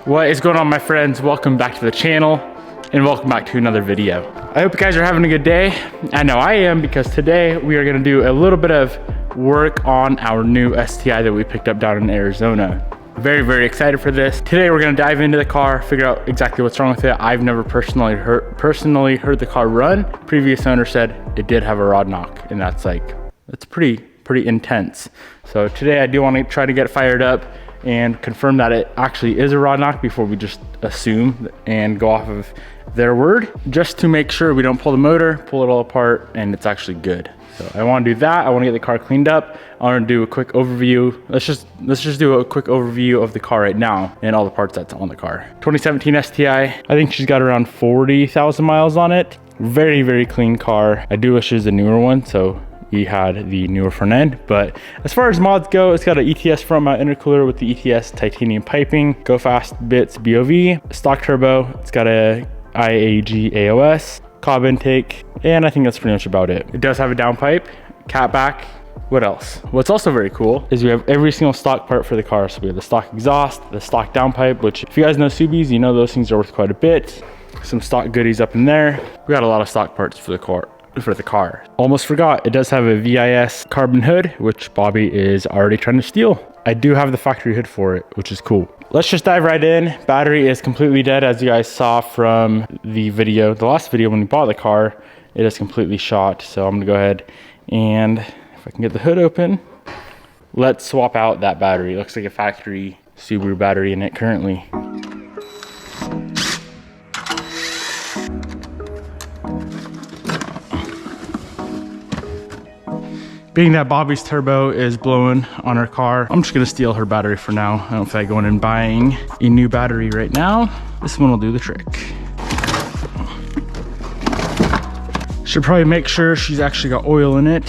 What is going on, my friends? Welcome back to the channel and welcome back to another video. I hope you guys are having a good day. I know I am, because today we are going to do a little bit of work on our new STI that we picked up down in Arizona. Very excited for this. Today we're going to dive into the car, figure out exactly what's wrong with it. I've never personally heard the car run. Previous owner said it did have a rod knock, and that's pretty intense. So today I do want to try to get it fired up and confirm that it actually is a rod knock before we just assume and go off of their word, just to make sure we don't pull the motor, pull it all apart, and it's actually good. So I want to do that. I want to get the car cleaned up. I want to do a quick overview. Let's just do a quick overview of the car right now and all the parts that's on the car. 2017 STI. I think she's got around 40,000 miles on it. Very clean car. I do wish it was a newer one, so we had the newer front end. But as far as mods go, it's got an ETS front mount intercooler with the ETS titanium piping, Go Fast Bits BOV, stock turbo. It's got a IAG AOS, cob intake, and I think that's pretty much about it. It does have a downpipe, cat back. What else? What's also very cool is we have every single stock part for the car. So we have the stock exhaust, the stock downpipe, which if you guys know Subies, you know those things are worth quite a bit. Some stock goodies up in there. We got a lot of stock parts for the car. Almost forgot, it does have a VIS carbon hood, which Bobby is already trying to steal. I do have the factory hood for it, which is cool. Let's just dive right in. Battery is completely dead, as you guys saw from the last video when we bought the car. It is completely shot. So I'm gonna go ahead and if I can get the hood open, let's swap out that battery. It looks like a factory Subaru battery in it currently. Being that Bobby's turbo is blowing on her car, I'm just gonna steal her battery for now. I don't feel like going and buying a new battery right now. This one will do the trick. Should probably make sure she's actually got oil in it.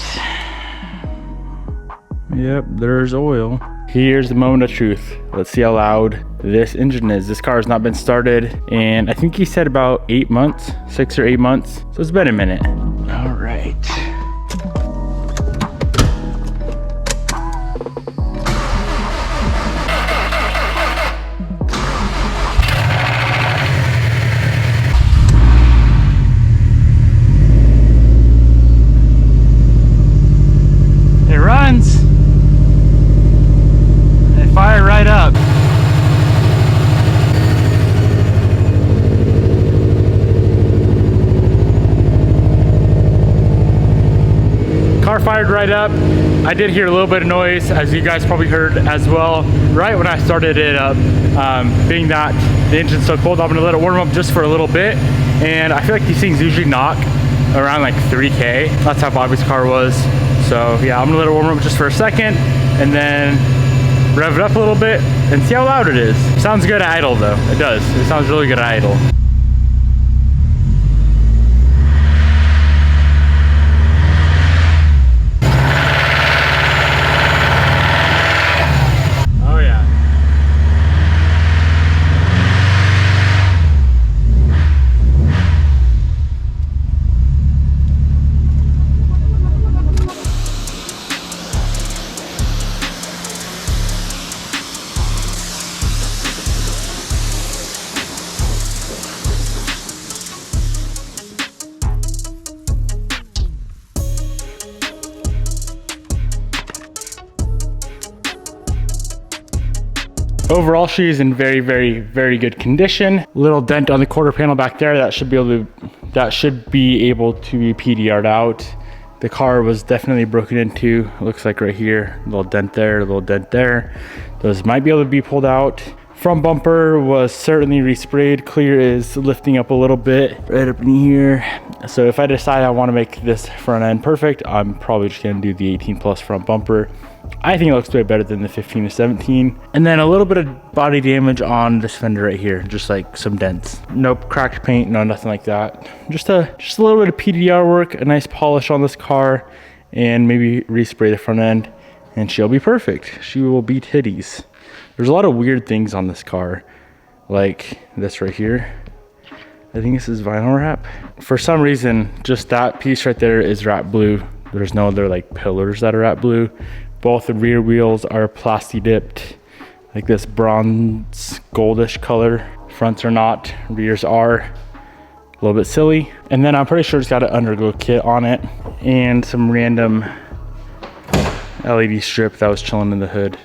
Yep, there's oil. Here's the moment of truth. Let's see how loud this engine is. This car has not been started, and I think he said about 8 months, 6 or 8 months. So it's been a minute. All right. Fire right up. Car fired right up. I did hear a little bit of noise, as you guys probably heard as well, right when I started it up. Being that the engine's so cold, I'm gonna let it warm up just for a little bit. And I feel like these things usually knock around like 3K. That's how Bobby's car was. So yeah, I'm gonna let it warm up just for a second and then rev it up a little bit and see how loud it is. Sounds good at idle though. It does. It sounds really good at idle. Oh yeah. Overall, she is in very good condition. Little dent on the quarter panel back there that should be able to be PDR'd out. The car was definitely broken into. It looks like right here, a little dent there, a little dent there. Those might be able to be pulled out. Front bumper was certainly resprayed. Clear is lifting up a little bit right up in here. So if I decide I want to make this front end perfect, I'm probably just gonna do the 18 plus front bumper. I think it looks way better than the 15 to 17. And then a little bit of body damage on this fender right here, just like some dents. Nope, cracked paint, no, nothing like that. Just a little bit of PDR work, a nice polish on this car, and maybe respray the front end, and she'll be perfect. She will be titties. There's a lot of weird things on this car, like this right here. I think this is vinyl wrap. For some reason, just that piece right there is wrapped blue. There's no other like pillars that are wrapped blue. Both the rear wheels are plasti dipped. like this bronze goldish color. Fronts are not, rears are. A little bit silly. And then I'm pretty sure it's got an underglow kit on it and some random LED strip that was chilling in the hood,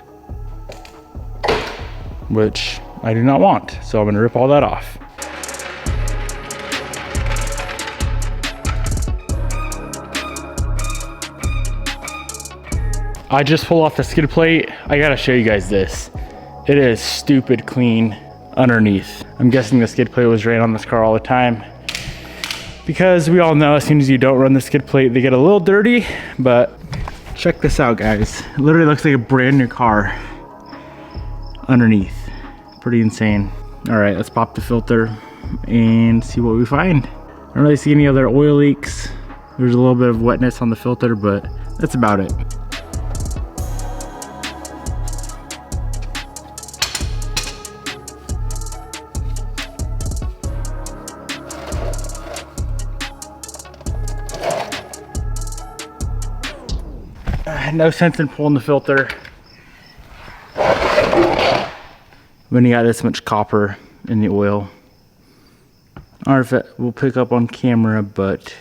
which I do not want. So I'm gonna rip all that off. I just pulled off the skid plate. I gotta show you guys this. It is stupid clean underneath. I'm guessing the skid plate was ran on this car all the time, because we all know as soon as you don't run the skid plate, they get a little dirty. But check this out, guys. It literally looks like a brand new car underneath. Pretty insane. All right, let's pop the filter and see what we find. I don't really see any other oil leaks. There's a little bit of wetness on the filter, but that's about it. No sense in pulling the filter when you got this much copper in the oil. Or if it will pick up on camera, but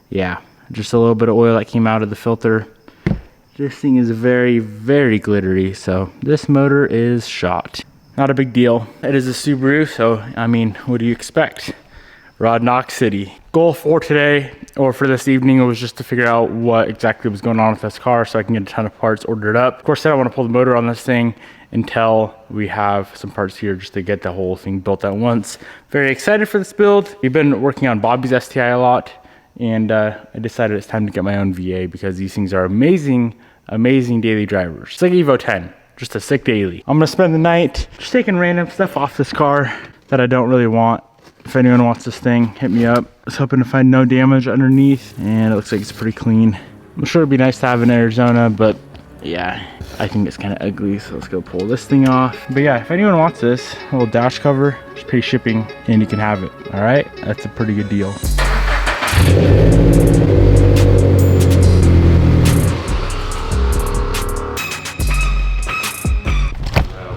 yeah, just a little bit of oil that came out of the filter. This thing is very, very glittery, so this motor is shot. Not a big deal. It is a Subaru, so I mean, what do you expect? Rod Knox City. Goal for today, or for this evening, was just to figure out what exactly was going on with this car so I can get a ton of parts ordered up. Of course, I don't want to pull the motor on this thing until we have some parts here just to get the whole thing built at once. Very excited for this build. We've been working on Bobby's STI a lot, and I decided it's time to get my own VA because these things are amazing, amazing daily drivers. It's like Evo 10, just a sick daily. I'm gonna spend the night just taking random stuff off this car that I don't really want. If anyone wants this thing, hit me up. I was hoping to find no damage underneath, and it looks like it's pretty clean. I'm sure it'd be nice to have in Arizona, but yeah, I think it's kind of ugly, so let's go pull this thing off. But yeah, if anyone wants this little dash cover, just pay shipping and you can have it. All right, that's a pretty good deal.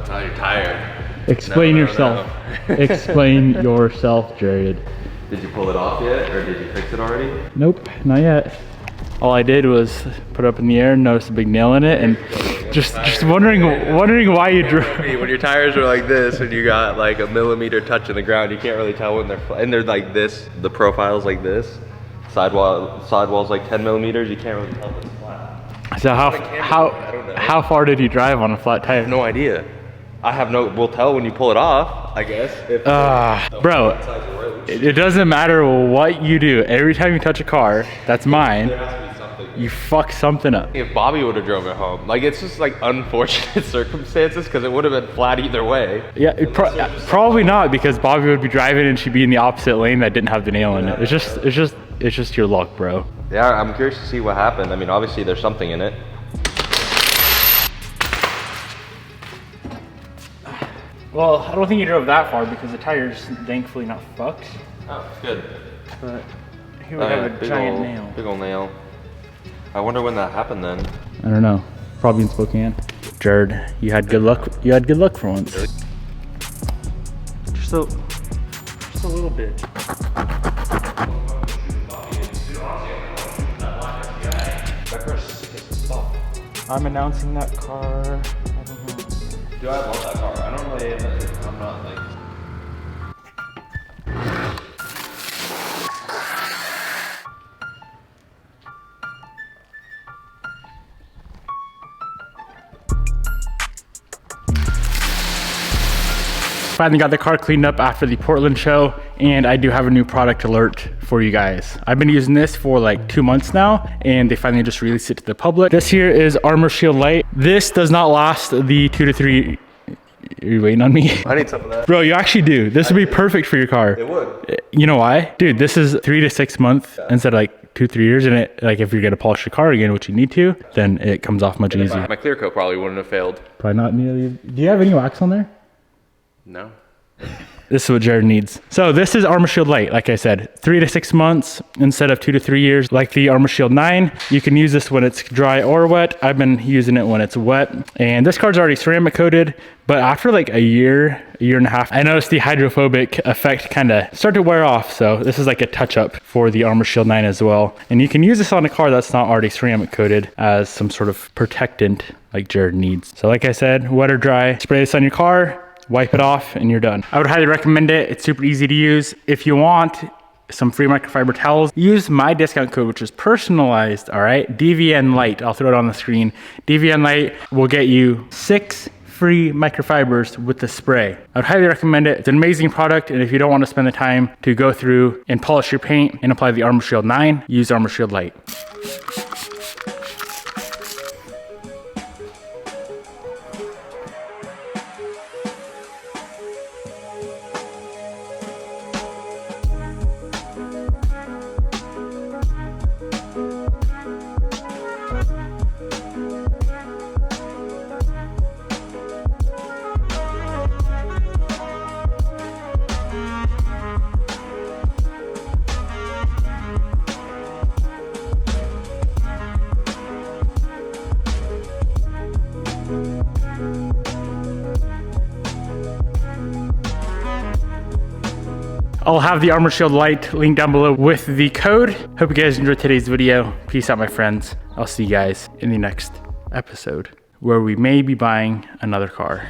Now you're tired. Explain yourself. Explain yourself, Jared. Did you pull it off yet, or did you fix it already? Nope, not yet. All I did was put it up in the air, noticed a big nail in it, and just wondering why you drew. When your tires are like this and you got like a millimeter touch in the ground, you can't really tell when they're flat. And they're like this, the profile's like this. Sidewall's like 10 millimeters, you can't really tell if it's flat. So how far did you drive on a flat tire? I have no idea. We'll tell when you pull it off, I guess. Bro, it doesn't matter what you do. Every time you touch a car, that's mine, There has to be something. you fuck something up. If Bobby would have drove it home, like it's just like unfortunate circumstances because it would have been flat either way. Yeah, probably not, because Bobby would be driving and she'd be in the opposite lane that didn't have the nail in it. It's just your luck, bro. Yeah, I'm curious to see what happened. I mean, obviously there's something in it. Well, I don't think you drove that far because the tire's thankfully not fucked. Oh, good. But he would have a giant nail. Big old nail. I wonder when that happened then. I don't know. Probably in Spokane. Jared, you had good luck. You had good luck for once. Really? Just a little bit. I'm announcing that car. I don't know. Dude, I love that car. I don't really, I'm not like... Finally got the car cleaned up after the Portland show, and I do have a new product alert for you guys. I've been using this for like 2 months now, and they finally just released it to the public. This here is Armor Shield Light. This does not last the 2 to 3. Are you waiting on me? I need some of that. Bro, you actually do. This would be perfect for your car. It would. You know why? Dude, this is 3 to 6 months instead of like 2-3 years, and it, like, if you're gonna polish your car again, which you need to, then it comes off much easier. My clear coat probably wouldn't have failed. Probably not nearly. Do you have any wax on there? No. This is what Jared needs. So this is Armor Shield Lite. Like I said, 3 to 6 months instead of 2 to 3 years like the Armor Shield 9. You can use this when it's dry or wet. I've been using it when it's wet. And this card's already ceramic coated, but after like a year and a half, I noticed the hydrophobic effect kind of start to wear off. So this is like a touch up for the Armor Shield 9 as well. And you can use this on a car that's not already ceramic coated as some sort of protectant like Jared needs. So like I said, wet or dry, spray this on your car, wipe it off, and you're done. I would highly recommend it. It's super easy to use. If you want some free microfiber towels, use my discount code, which is personalized, all right? DVNLITE, I'll throw it on the screen. DVNLITE will get you 6 free microfibers with the spray. I would highly recommend it. It's an amazing product, and if you don't want to spend the time to go through and polish your paint and apply the Armor Shield 9, use Armor Shield Lite. I'll have the Armor Shield Lite link down below with the code. Hope you guys enjoyed today's video. Peace out, my friends. I'll see you guys in the next episode where we may be buying another car.